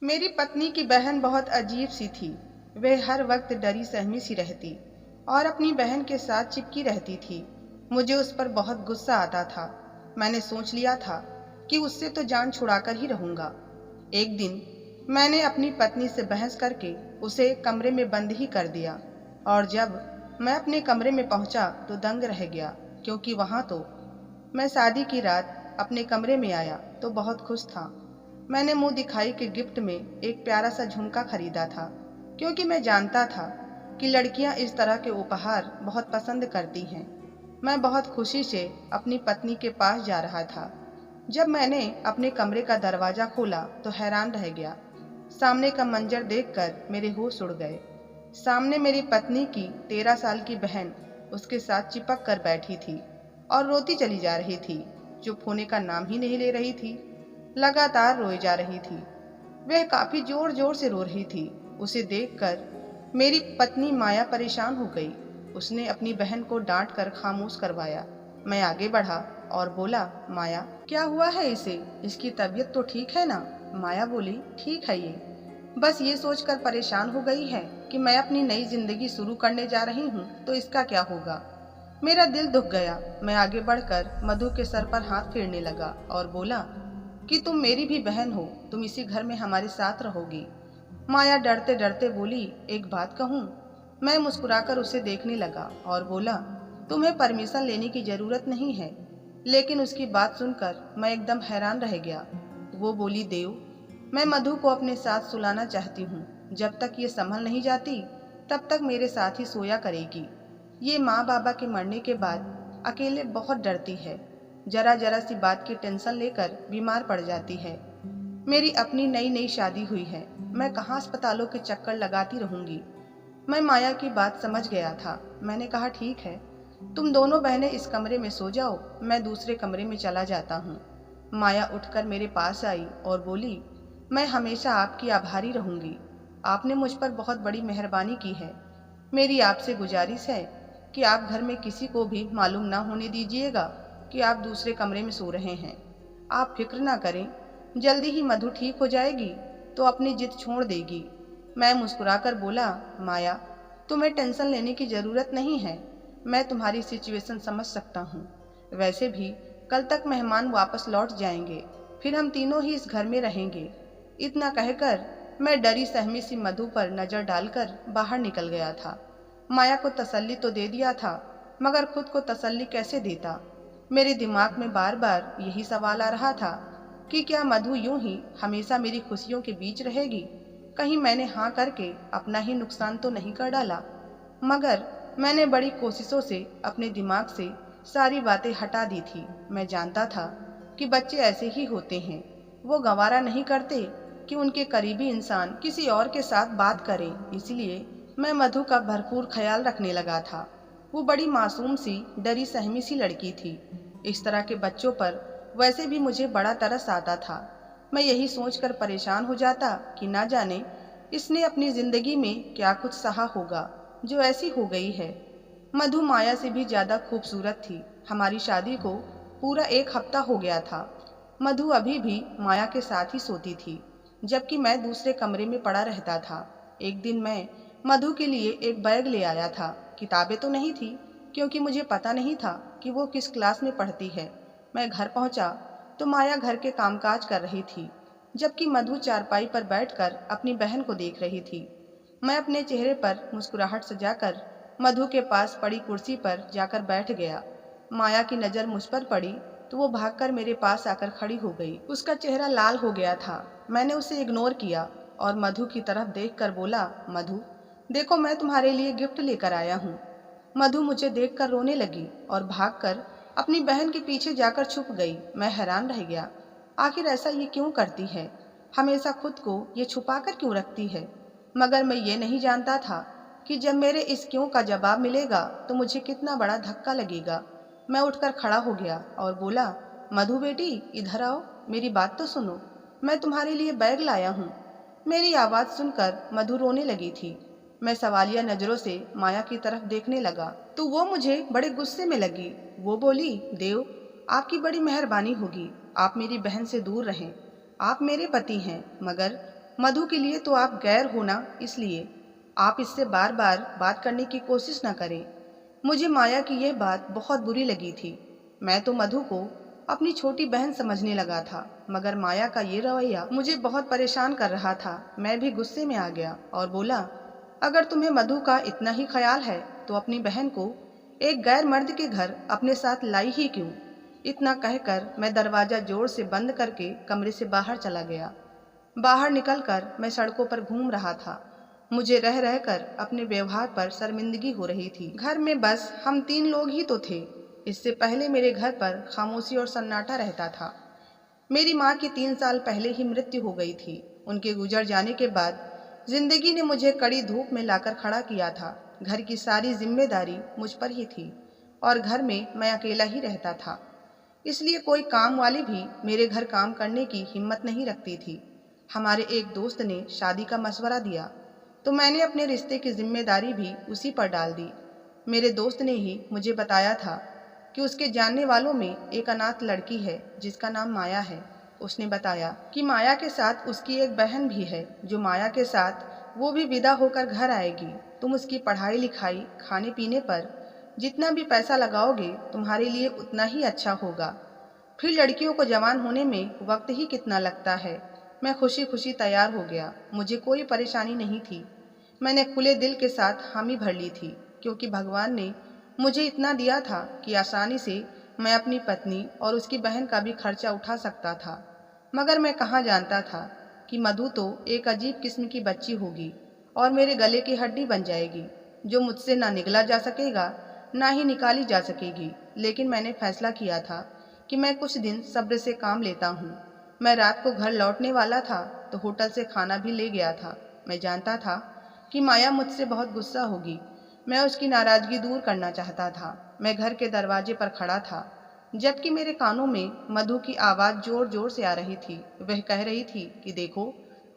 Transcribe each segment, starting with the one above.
मेरी पत्नी की बहन बहुत अजीब सी थी। वह हर वक्त डरी सहमी सी रहती और अपनी बहन के साथ चिपकी रहती थी। मुझे उस पर बहुत गुस्सा आता था। मैंने सोच लिया था कि उससे तो जान छुड़ाकर ही रहूंगा। एक दिन मैंने अपनी पत्नी से बहस करके उसे कमरे में बंद ही कर दिया और जब मैं अपने कमरे में पहुंचा तो दंग रह गया, क्योंकि वहां तो मैं शादी की रात अपने कमरे में आया तो बहुत खुश था। मैंने मुंह दिखाई के गिफ्ट में एक प्यारा सा झुमका खरीदा था, क्योंकि मैं जानता था कि लड़कियां इस तरह के उपहार बहुत पसंद करती हैं। मैं बहुत खुशी से अपनी पत्नी के पास जा रहा था। जब मैंने अपने कमरे का दरवाजा खोला तो हैरान रह गया। सामने का मंजर देखकर मेरे होश उड़ गए। सामने मेरी पत्नी की 13 साल की बहन उसके साथ चिपक कर बैठी थी और रोती चली जा रही थी। चुप होने का नाम ही नहीं ले रही थी, लगातार रोए जा रही थी। वह काफी जोर जोर से रो रही थी। उसे देखकर मेरी पत्नी माया परेशान हो गई। उसने अपनी बहन को डांट कर खामोश करवाया। मैं आगे बढ़ा और बोला, माया क्या हुआ है इसे? इसकी तबीयत तो ठीक है ना? माया बोली, ठीक है, ये बस ये सोचकर परेशान हो गई है कि मैं अपनी नई जिंदगी शुरू करने जा रही हूँ तो इसका क्या होगा। मेरा दिल दुख गया। मैं आगे बढ़कर मधु के सर पर हाथ फेरने लगा और बोला कि तुम मेरी भी बहन हो, तुम इसी घर में हमारे साथ रहोगी। माया डरते डरते बोली, एक बात कहूँ? मैं मुस्कुराकर उसे देखने लगा और बोला, तुम्हें परमिशन लेने की जरूरत नहीं है। लेकिन उसकी बात सुनकर मैं एकदम हैरान रह गया। वो बोली, देव, मैं मधु को अपने साथ सुलाना चाहती हूँ। जब तक ये संभल नहीं जाती तब तक मेरे साथ ही सोया करेगी। ये माँ बाबा के मरने के बाद अकेले बहुत डरती है। जरा जरा सी बात की टेंशन लेकर बीमार पड़ जाती है। मेरी अपनी नई नई शादी हुई है, मैं कहाँ अस्पतालों के चक्कर लगाती रहूंगी। मैं माया की बात समझ गया था। मैंने कहा, ठीक है, तुम दोनों बहनें इस कमरे में सो जाओ, मैं दूसरे कमरे में चला जाता हूँ। माया उठकर मेरे पास आई और बोली, मैं हमेशा आपकी आभारी रहूंगी। आपने मुझ पर बहुत बड़ी मेहरबानी की है। मेरी आपसे गुजारिश है कि आप घर में किसी को भी मालूम ना होने दीजिएगा कि आप दूसरे कमरे में सो रहे हैं। आप फिक्र ना करें, जल्दी ही मधु ठीक हो जाएगी तो अपनी जिद छोड़ देगी। मैं मुस्कुराकर बोला, माया, तुम्हें टेंशन लेने की जरूरत नहीं है। मैं तुम्हारी सिचुएशन समझ सकता हूँ। वैसे भी कल तक मेहमान वापस लौट जाएंगे, फिर हम तीनों ही इस घर में रहेंगे। इतना कहकर मैं डरी सहमी सी मधु पर नजर डालकर बाहर निकल गया था। माया को तसल्ली तो दे दिया था, मगर खुद को तसल्ली कैसे देता। मेरे दिमाग में बार बार यही सवाल आ रहा था कि क्या मधु यूं ही हमेशा मेरी खुशियों के बीच रहेगी? कहीं मैंने हाँ करके अपना ही नुकसान तो नहीं कर डाला। मगर मैंने बड़ी कोशिशों से अपने दिमाग से सारी बातें हटा दी थी। मैं जानता था कि बच्चे ऐसे ही होते हैं। वो गवारा नहीं करते कि उनके करीबी इंसान किसी और के साथ बात करे। इसलिए मैं मधु का भरपूर ख्याल रखने लगा था। वो बड़ी मासूम सी डरी सहमी सी लड़की थी। इस तरह के बच्चों पर वैसे भी मुझे बड़ा तरस आता था। मैं यही सोचकर परेशान हो जाता कि ना जाने इसने अपनी जिंदगी में क्या कुछ सहा होगा जो ऐसी हो गई है। मधु माया से भी ज्यादा खूबसूरत थी। हमारी शादी को पूरा 1 हफ्ता हो गया था। मधु अभी भी माया के साथ ही सोती थी, जबकि मैं दूसरे कमरे में पड़ा रहता था। एक दिन मैं मधु के लिए एक बैग ले आया था। किताबें तो नहीं थी, क्योंकि मुझे पता नहीं था कि वो किस क्लास में पढ़ती है। मैं घर पहुंचा तो माया घर के कामकाज कर रही थी, जबकि मधु चारपाई पर बैठकर अपनी बहन को देख रही थी। मैं अपने चेहरे पर मुस्कुराहट सजाकर मधु के पास पड़ी कुर्सी पर जाकर बैठ गया। माया की नज़र मुझ पर पड़ी तो वो भागकर मेरे पास आकर खड़ी हो गई। उसका चेहरा लाल हो गया था। मैंने उसे इग्नोर किया और मधु की तरफ देखकर बोला, मधु, देखो, मैं तुम्हारे लिए गिफ्ट लेकर आया हूँ। मधु मुझे देखकर रोने लगी और भागकर अपनी बहन के पीछे जाकर छुप गई। मैं हैरान रह गया, आखिर ऐसा ये क्यों करती है? हमेशा खुद को ये छुपाकर क्यों रखती है? मगर मैं ये नहीं जानता था कि जब मेरे इस क्यों का जवाब मिलेगा तो मुझे कितना बड़ा धक्का लगेगा। मैं उठकर खड़ा हो गया और बोला, मधु बेटी, इधर आओ, मेरी बात तो सुनो। मैं तुम्हारे लिए बैग लाया हूँ। मेरी आवाज़ सुनकर मधु रोने लगी थी। मैं सवालिया नजरों से माया की तरफ देखने लगा तो वो मुझे बड़े गुस्से में लगी। वो बोली, देव, आपकी बड़ी मेहरबानी होगी, आप मेरी बहन से दूर रहें। आप मेरे पति हैं, मगर मधु के लिए तो आप गैर हो ना, इसलिए आप इससे बार बार बात करने की कोशिश ना करें। मुझे माया की यह बात बहुत बुरी लगी थी। मैं तो मधु को अपनी छोटी बहन समझने लगा था, मगर माया का ये रवैया मुझे बहुत परेशान कर रहा था। मैं भी गुस्से में आ गया और बोला, अगर तुम्हें मधु का इतना ही ख्याल है तो अपनी बहन को एक गैर मर्द के घर अपने साथ लाई ही क्यों। इतना कहकर मैं दरवाजा जोर से बंद करके कमरे से बाहर चला गया। बाहर निकलकर मैं सड़कों पर घूम रहा था। मुझे रह रहकर अपने व्यवहार पर शर्मिंदगी हो रही थी। घर में बस हम 3 लोग ही तो थे। इससे पहले मेरे घर पर खामोशी और सन्नाटा रहता था। मेरी माँ की 3 साल पहले ही मृत्यु हो गई थी। उनके गुजर जाने के बाद जिंदगी ने मुझे कड़ी धूप में लाकर खड़ा किया था। घर की सारी जिम्मेदारी मुझ पर ही थी और घर में मैं अकेला ही रहता था। इसलिए कोई काम वाली भी मेरे घर काम करने की हिम्मत नहीं रखती थी। हमारे एक दोस्त ने शादी का मशवरा दिया तो मैंने अपने रिश्ते की जिम्मेदारी भी उसी पर डाल दी। मेरे दोस्त ने ही मुझे बताया था कि उसके जानने वालों में एक अनाथ लड़की है जिसका नाम माया है। उसने बताया कि माया के साथ उसकी एक बहन भी है जो माया के साथ वो भी विदा होकर घर आएगी। तुम उसकी पढ़ाई लिखाई खाने पीने पर जितना भी पैसा लगाओगे तुम्हारे लिए उतना ही अच्छा होगा। फिर लड़कियों को जवान होने में वक्त ही कितना लगता है। मैं खुशी खुशी तैयार हो गया। मुझे कोई परेशानी नहीं थी। मैंने खुले दिल के साथ हामी भर ली थी, क्योंकि भगवान ने मुझे इतना दिया था कि आसानी से मैं अपनी पत्नी और उसकी बहन का भी खर्चा उठा सकता था। मगर मैं कहाँ जानता था कि मधु तो एक अजीब किस्म की बच्ची होगी और मेरे गले की हड्डी बन जाएगी, जो मुझसे ना निगला जा सकेगा ना ही निकाली जा सकेगी। लेकिन मैंने फैसला किया था कि मैं कुछ दिन सब्र से काम लेता हूँ। मैं रात को घर लौटने वाला था तो होटल से खाना भी ले गया था। मैं जानता था कि माया मुझसे बहुत गुस्सा होगी। मैं उसकी नाराजगी दूर करना चाहता था। मैं घर के दरवाजे पर खड़ा था, जबकि मेरे कानों में मधु की आवाज़ जोर जोर से आ रही थी। वह कह रही थी कि देखो,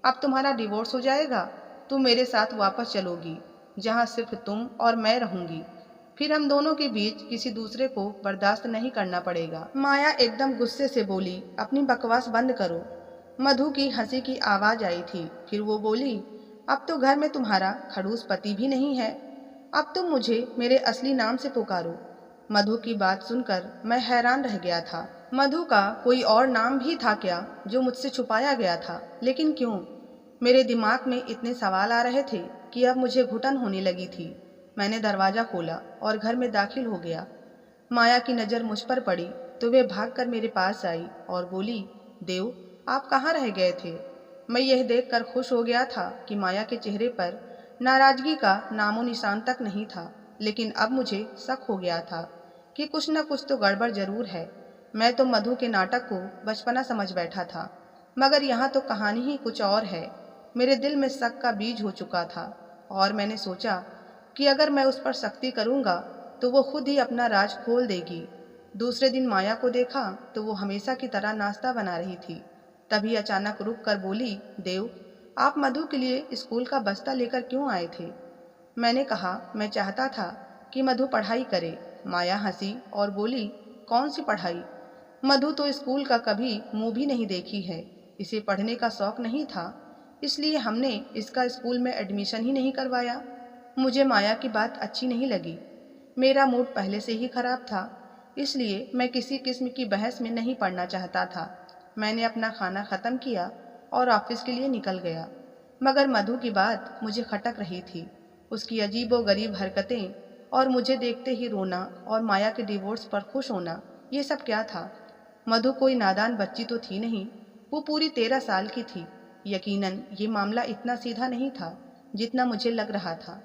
अब तुम्हारा डिवोर्स हो जाएगा, तुम मेरे साथ वापस चलोगी जहाँ सिर्फ तुम और मैं रहूंगी। फिर हम दोनों के बीच किसी दूसरे को बर्दाश्त नहीं करना पड़ेगा। माया एकदम गुस्से से बोली, अपनी बकवास बंद करो। मधु की हंसी की आवाज आई थी। फिर वो बोली, अब तो घर में तुम्हारा खड़ूस पति भी नहीं है। अब तुम मुझे मेरे असली नाम से पुकारो। मधु की बात सुनकर मैं हैरान रह गया था। मधु का कोई और नाम भी था क्या जो मुझसे छुपाया गया था? लेकिन क्यों? मेरे दिमाग में इतने सवाल आ रहे थे कि अब मुझे घुटन होने लगी थी। मैंने दरवाजा खोला और घर में दाखिल हो गया। माया की नज़र मुझ पर पड़ी तो वे भागकर मेरे पास आई और बोली, देव, आप कहाँ रह गए थे? मैं यह देखकर खुश हो गया था कि माया के चेहरे पर नाराजगी का नामो निशान तक नहीं था। लेकिन अब मुझे शक हो गया था कि कुछ न कुछ तो गड़बड़ जरूर है। मैं तो मधु के नाटक को बचपना समझ बैठा था, मगर यहाँ तो कहानी ही कुछ और है। मेरे दिल में शक का बीज हो चुका था और मैंने सोचा कि अगर मैं उस पर सख्ती करूँगा तो वो खुद ही अपना राज खोल देगी। दूसरे दिन माया को देखा तो वो हमेशा की तरह नाश्ता बना रही थी। तभी अचानक रुक कर बोली, देव, आप मधु के लिए स्कूल का बस्ता लेकर क्यों आए थे? मैंने कहा, मैं चाहता था कि मधु पढ़ाई करे। माया हंसी और बोली, कौन सी पढ़ाई? मधु तो स्कूल का कभी मुंह भी नहीं देखी है। इसे पढ़ने का शौक नहीं था, इसलिए हमने इसका स्कूल में एडमिशन ही नहीं करवाया। मुझे माया की बात अच्छी नहीं लगी। मेरा मूड पहले से ही खराब था, इसलिए मैं किसी किस्म की बहस में नहीं पड़ना चाहता था। मैंने अपना खाना ख़त्म किया और ऑफिस के लिए निकल गया। मगर मधु की बात मुझे खटक रही थी। उसकी अजीबोगरीब हरकतें और मुझे देखते ही रोना और माया के डिवोर्स पर खुश होना, ये सब क्या था? मधु कोई नादान बच्ची तो थी नहीं, वो पूरी 13 साल की थी। यकीनन ये मामला इतना सीधा नहीं था जितना मुझे लग रहा था।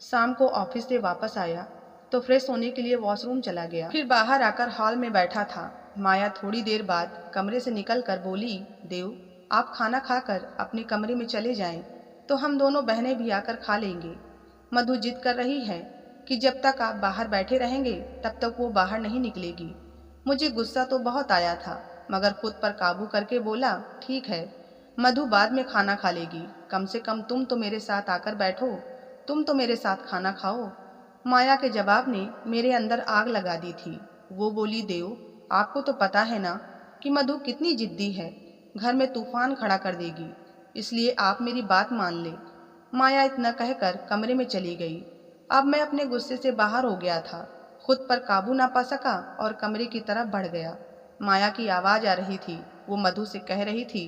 शाम को ऑफिस से वापस आया तो फ्रेश होने के लिए वॉशरूम चला गया। फिर बाहर आकर हॉल में बैठा था। माया थोड़ी देर बाद कमरे से निकलकर बोली, देव, आप खाना खाकर अपने कमरे में चले जाएं, तो हम दोनों बहनें भी आकर खा लेंगे। मधु जिद कर रही है कि जब तक आप बाहर बैठे रहेंगे तब तक वो बाहर नहीं निकलेगी। मुझे गुस्सा तो बहुत आया था, मगर खुद पर काबू करके बोला, ठीक है, मधु बाद में खाना खा लेगी। कम से कम तुम तो मेरे साथ आकर बैठो, तुम तो मेरे साथ खाना खाओ। माया के जवाब ने मेरे अंदर आग लगा दी थी। वो बोली, देव, आपको तो पता है ना कि मधु कितनी जिद्दी है, घर में तूफान खड़ा कर देगी। इसलिए आप मेरी बात मान ले। माया इतना कहकर कमरे में चली गई। अब मैं अपने गुस्से से बाहर हो गया था, खुद पर काबू ना पा सका और कमरे की तरफ बढ़ गया। माया की आवाज़ आ रही थी। वो मधु से कह रही थी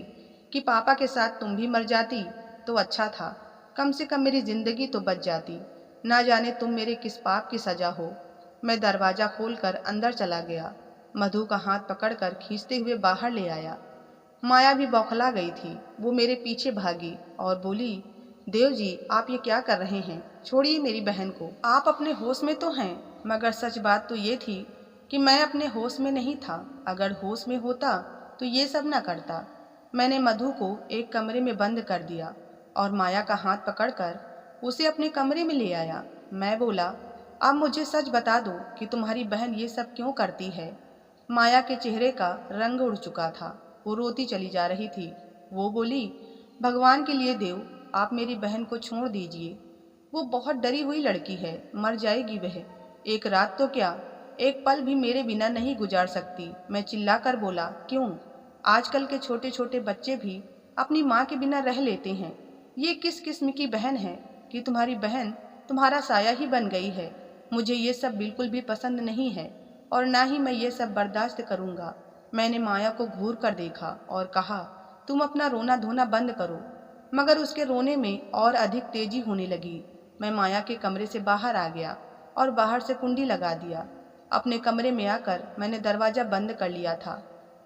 कि पापा के साथ तुम भी मर जाती तो अच्छा था, कम से कम मेरी जिंदगी तो बच जाती। ना जाने तुम मेरे किस पाप की सजा हो। मैं दरवाज़ा खोलकर अंदर चला गया, मधु का हाथ पकड़कर खींचते हुए बाहर ले आया। माया भी बौखला गई थी। वो मेरे पीछे भागी और बोली, देव जी आप ये क्या कर रहे हैं? छोड़िए मेरी बहन को। आप अपने होश में तो हैं। मगर सच बात तो ये थी कि मैं अपने होश में नहीं था। अगर होश में होता तो ये सब न करता। मैंने मधु को एक कमरे में बंद कर दिया और माया का हाथ पकड़कर उसे अपने कमरे में ले आया। मैं बोला, अब मुझे सच बता दो कि तुम्हारी बहन ये सब क्यों करती है। माया के चेहरे का रंग उड़ चुका था। वो रोती चली जा रही थी। वो बोली, भगवान के लिए देव आप मेरी बहन को छोड़ दीजिए। वो बहुत डरी हुई लड़की है, मर जाएगी वह। एक रात तो क्या, एक पल भी मेरे बिना नहीं गुजार सकती। मैं चिल्लाकर बोला, क्यों? आजकल के छोटे छोटे बच्चे भी अपनी माँ के बिना रह लेते हैं। ये किस किस्म की बहन है कि तुम्हारी बहन तुम्हारा साया ही बन गई है। मुझे ये सब बिल्कुल भी पसंद नहीं है और ना ही मैं ये सब बर्दाश्त करूँगा। मैंने माया को घूर कर देखा और कहा, तुम अपना रोना धोना बंद करो। मगर उसके रोने में और अधिक तेजी होने लगी। मैं माया के कमरे से बाहर आ गया और बाहर से कुंडी लगा दिया। अपने कमरे में आकर मैंने दरवाज़ा बंद कर लिया था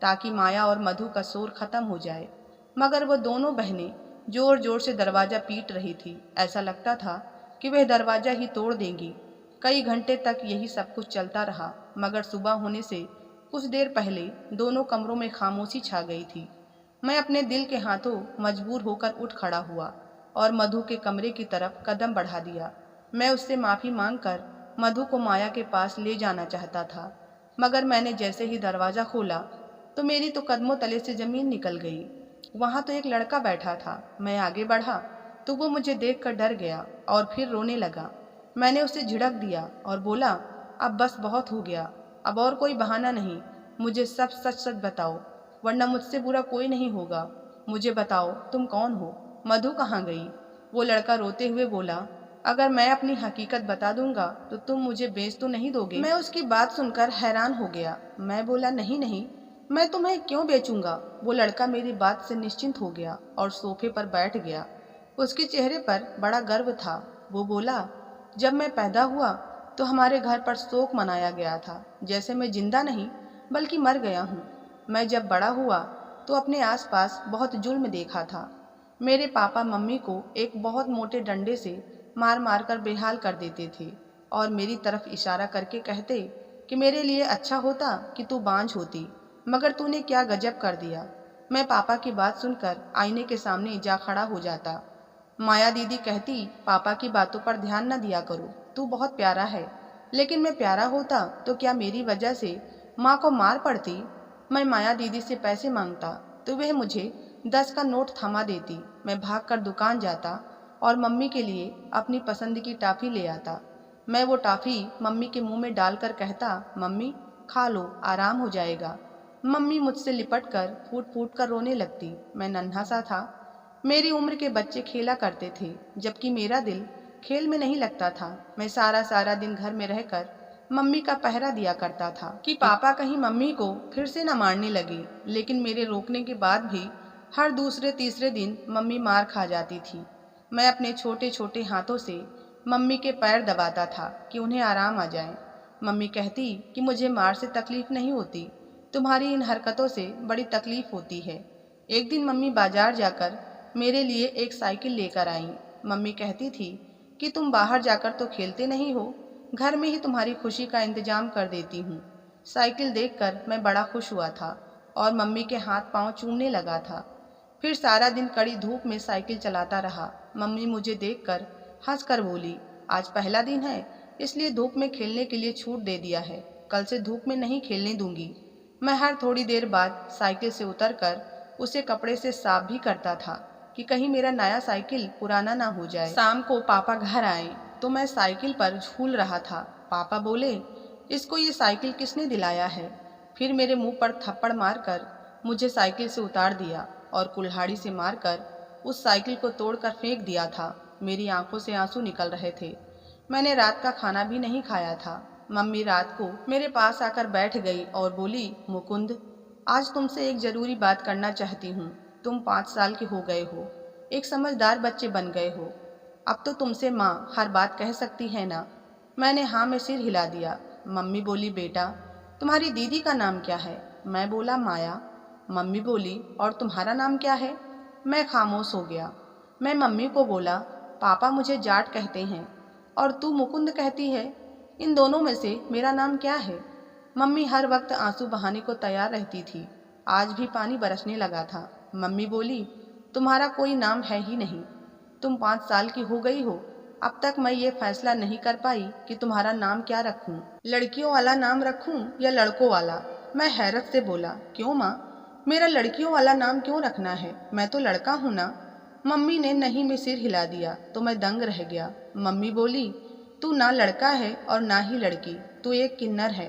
ताकि माया और मधु का शोर खत्म हो जाए। मगर वो दोनों बहनें जोर जोर से दरवाज़ा पीट रही थी। ऐसा लगता था कि वह दरवाज़ा ही तोड़ देंगी। कई घंटे तक यही सब कुछ चलता रहा। मगर सुबह होने से कुछ देर पहले दोनों कमरों में खामोशी छा गई थी। मैं अपने दिल के हाथों मजबूर होकर उठ खड़ा हुआ और मधु के कमरे की तरफ कदम बढ़ा दिया। मैं उससे माफ़ी मांगकर मधु को माया के पास ले जाना चाहता था। मगर मैंने जैसे ही दरवाज़ा खोला तो मेरी तो कदमों तले से ज़मीन निकल गई। वहाँ तो एक लड़का बैठा था। मैं आगे बढ़ा तो वो मुझे देखकर डर गया और फिर रोने लगा। मैंने उसे झिड़क दिया और बोला, अब बस बहुत हो गया, अब और कोई बहाना नहीं। मुझे सब सच सच बताओ, वरना मुझसे बुरा कोई नहीं होगा। मुझे बताओ तुम कौन हो? मधु कहाँ गई? वो लड़का रोते हुए बोला, अगर मैं अपनी हकीकत बता दूंगा तो तुम मुझे बेच तो नहीं दोगे? मैं उसकी बात सुनकर हैरान हो गया। मैं बोला, नहीं नहीं, मैं तुम्हें क्यों बेचूंगा? वो लड़का मेरी बात से निश्चिंत हो गया और सोफे पर बैठ गया। उसके चेहरे पर बड़ा गर्व था। वो बोला, जब मैं पैदा हुआ तो हमारे घर पर शोक मनाया गया था, जैसे मैं जिंदा नहीं बल्कि मर गया हूँ। मैं जब बड़ा हुआ तो अपने आसपास बहुत जुल्म देखा था। मेरे पापा मम्मी को एक बहुत मोटे डंडे से मार मार कर बेहाल कर देते थे और मेरी तरफ इशारा करके कहते कि मेरे लिए अच्छा होता कि तू बांझ होती, मगर तूने क्या गजब कर दिया। मैं पापा की बात सुनकर आईने के सामने जा खड़ा हो जाता। माया दीदी कहती, पापा की बातों पर ध्यान न दिया करो, तू बहुत प्यारा है। लेकिन मैं प्यारा होता तो क्या मेरी वजह से माँ को मार पड़ती? मैं माया दीदी से पैसे मांगता तो वह मुझे 10 का नोट थमा देती। मैं भागकर दुकान जाता और मम्मी के लिए अपनी पसंद की टॉफ़ी ले आता। मैं वो टॉफ़ी मम्मी के मुंह में डालकर कहता, मम्मी खा लो, आराम हो जाएगा। मम्मी मुझसे लिपट कर फूट फूट कर रोने लगती। मैं नन्हा सा था। मेरी उम्र के बच्चे खेला करते थे, जबकि मेरा दिल खेल में नहीं लगता था। मैं सारा सारा दिन घर में रहकर मम्मी का पहरा दिया करता था कि पापा कहीं मम्मी को फिर से न मारने लगे। लेकिन मेरे रोकने के बाद भी हर दूसरे तीसरे दिन मम्मी मार खा जाती थी। मैं अपने छोटे छोटे हाथों से मम्मी के पैर दबाता था कि उन्हें आराम आ जाए। मम्मी कहती कि मुझे मार से तकलीफ नहीं होती, तुम्हारी इन हरकतों से बड़ी तकलीफ होती है। एक दिन मम्मी बाजार जाकर मेरे लिए एक साइकिल लेकर आई। मम्मी कहती थी कि तुम बाहर जाकर तो खेलते नहीं हो, घर में ही तुम्हारी खुशी का इंतजाम कर देती हूँ। साइकिल देखकर मैं बड़ा खुश हुआ था और मम्मी के हाथ पांव चूमने लगा था। फिर सारा दिन कड़ी धूप में साइकिल चलाता रहा। मम्मी मुझे देखकर हंसकर बोली, आज पहला दिन है इसलिए धूप में खेलने के लिए छूट दे दिया है, कल से धूप में नहीं खेलने दूंगी। मैं हर थोड़ी देर बाद साइकिल से उतरकर उसे कपड़े से साफ भी करता था कि कहीं मेरा नया साइकिल पुराना ना हो जाए। शाम को पापा घर आए तो मैं साइकिल पर झूल रहा था। पापा बोले, इसको ये साइकिल किसने दिलाया है? फिर मेरे मुंह पर थप्पड़ मारकर मुझे साइकिल से उतार दिया और कुल्हाड़ी से मारकर उस साइकिल को तोड़कर फेंक दिया था। मेरी आंखों से आंसू निकल रहे थे। मैंने रात का खाना भी नहीं खाया था। मम्मी रात को मेरे पास आकर बैठ गई और बोली, मुकुंद, आज तुमसे एक जरूरी बात करना चाहती हूँ। तुम 5 साल के हो गए हो, एक समझदार बच्चे बन गए हो। अब तो तुमसे माँ हर बात कह सकती है ना? मैंने हाँ में सिर हिला दिया। मम्मी बोली, बेटा, तुम्हारी दीदी का नाम क्या है? मैं बोला, माया। मम्मी बोली, और तुम्हारा नाम क्या है? मैं खामोश हो गया। मैं मम्मी को बोला, पापा मुझे जाट कहते हैं और तू मुकुंद कहती है, इन दोनों में से मेरा नाम क्या है? मम्मी हर वक्त आंसू बहाने को तैयार रहती थी। आज भी पानी बरसने लगा था। मम्मी बोली, तुम्हारा कोई नाम है ही नहीं। तुम 5 साल की हो गई हो, अब तक मैं ये फैसला नहीं कर पाई कि तुम्हारा नाम क्या रखूं, लड़कियों वाला नाम रखूं या लड़कों वाला। मैं हैरत से बोला, क्यों माँ, मेरा लड़कियों वाला नाम क्यों रखना है? मैं तो लड़का हूं ना। मम्मी ने नहीं में सिर हिला दिया तो मैं दंग रह गया। मम्मी बोली, तू ना लड़का है और ना ही लड़की, तू एक किन्नर है।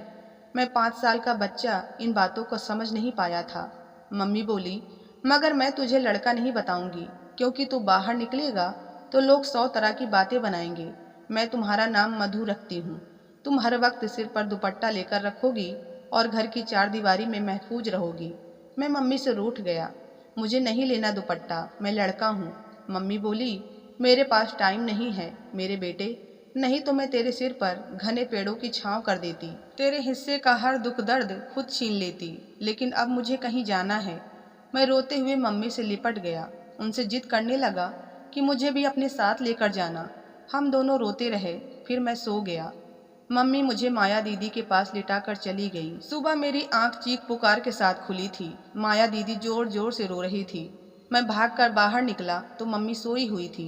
मैं 5 साल का बच्चा इन बातों को समझ नहीं पाया था। मम्मी बोली, मगर मैं तुझे लड़का नहीं बताऊंगी, क्योंकि तू बाहर निकलेगा तो लोग 100 तरह की बातें बनाएंगे। मैं तुम्हारा नाम मधु रखती हूँ। तुम हर वक्त सिर पर दुपट्टा लेकर रखोगी और घर की 4 दीवारी में महफूज रहोगी। मैं मम्मी से रूठ गया। मुझे नहीं लेना दुपट्टा, मैं लड़का हूँ। मम्मी बोली, मेरे पास टाइम नहीं है मेरे बेटे, नहीं तो मैं तेरे सिर पर घने पेड़ों की छांव कर देती, तेरे हिस्से का हर दुख दर्द खुद छीन लेती। लेकिन अब मुझे कहीं जाना है। मैं रोते हुए मम्मी से लिपट गया। उनसे जिद करने लगा कि मुझे भी अपने साथ लेकर जाना। हम दोनों रोते रहे। फिर मैं सो गया। मम्मी मुझे माया दीदी के पास लिटाकर चली गई। सुबह मेरी आंख चीख पुकार के साथ खुली थी। माया दीदी जोर जोर से रो रही थी। मैं भागकर बाहर निकला तो मम्मी सोई हुई थी।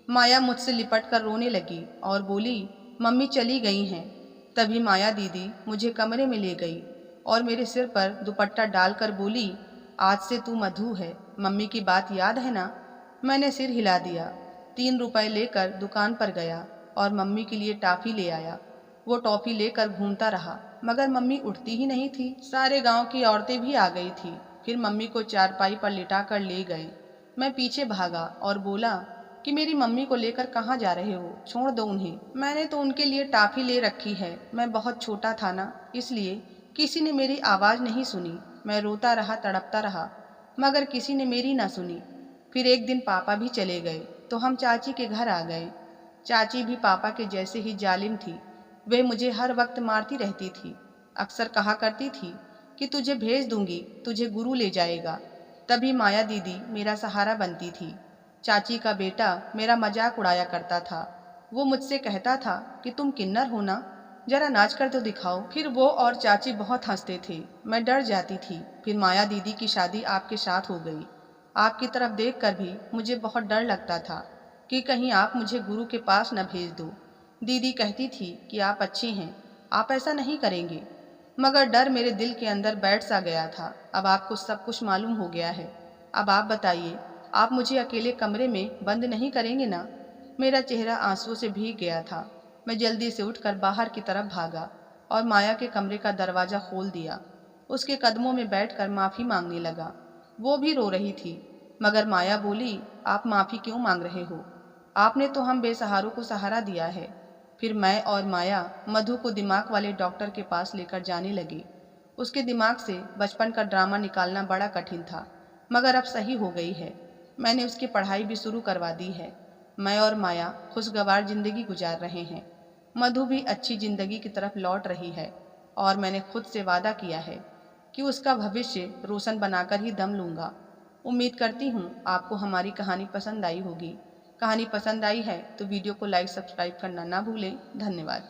माया मुझसे लिपटकर रोने लगी और बोली, मम्मी चली गई हैं। तभी माया दीदी मुझे कमरे में ले गई और मेरे सिर पर दुपट्टा डालकर बोली, आज से तू मधु है। मम्मी की बात याद है ना? मैंने सिर हिला दिया। 3 रुपए लेकर दुकान पर गया और मम्मी के लिए टॉफी ले आया। वो टॉफी लेकर घूमता रहा, मगर मम्मी उठती ही नहीं थी। सारे गांव की औरतें भी आ गई थी। फिर मम्मी को चारपाई पर लिटाकर ले गए। मैं पीछे भागा और बोला कि मेरी मम्मी को लेकर कहाँ जा रहे हो? छोड़ दो उन्हें। मैंने तो उनके लिए टॉफी ले रखी है। मैं बहुत छोटा था ना, इसलिए किसी ने मेरी आवाज़ नहीं सुनी। मैं रोता रहा, तड़पता रहा, मगर किसी ने मेरी ना सुनी। फिर एक दिन पापा भी चले गए तो हम चाची के घर आ गए। चाची भी पापा के जैसे ही जालिम थी। वे मुझे हर वक्त मारती रहती थी। अक्सर कहा करती थी कि तुझे भेज दूंगी, तुझे गुरु ले जाएगा। तभी माया दीदी मेरा सहारा बनती थी। चाची का बेटा मेरा मजाक उड़ाया करता था। वो मुझसे कहता था कि तुम किन्नर हो ना, जरा नाच कर तो दिखाओ। फिर वो और चाची बहुत हंसते थे। मैं डर जाती थी। फिर माया दीदी की शादी आपके साथ हो गई। आपकी तरफ देखकर भी मुझे बहुत डर लगता था कि कहीं आप मुझे गुरु के पास न भेज दो। दीदी कहती थी कि आप अच्छे हैं, आप ऐसा नहीं करेंगे, मगर डर मेरे दिल के अंदर बैठ सा गया था। अब आपको सब कुछ मालूम हो गया है। अब आप बताइए, आप मुझे अकेले कमरे में बंद नहीं करेंगे ना? मेरा चेहरा आंसुओं से भीग गया था। मैं जल्दी से उठकर बाहर की तरफ भागा और माया के कमरे का दरवाज़ा खोल दिया। उसके कदमों में बैठकर माफ़ी मांगने लगा। वो भी रो रही थी, मगर माया बोली, आप माफ़ी क्यों मांग रहे हो? आपने तो हम बेसहारों को सहारा दिया है। फिर मैं और माया मधु को दिमाग वाले डॉक्टर के पास लेकर जाने लगे। उसके दिमाग से बचपन का ड्रामा निकालना बड़ा कठिन था, मगर अब सही हो गई है। मैंने उसकी पढ़ाई भी शुरू करवा दी है। मैं और माया खुशगवार जिंदगी गुजार रहे हैं। मधु भी अच्छी जिंदगी की तरफ लौट रही है और मैंने खुद से वादा किया है कि उसका भविष्य रोशन बनाकर ही दम लूँगा। उम्मीद करती हूँ आपको हमारी कहानी पसंद आई होगी। कहानी पसंद आई है तो वीडियो को लाइक सब्सक्राइब करना ना भूलें। धन्यवाद।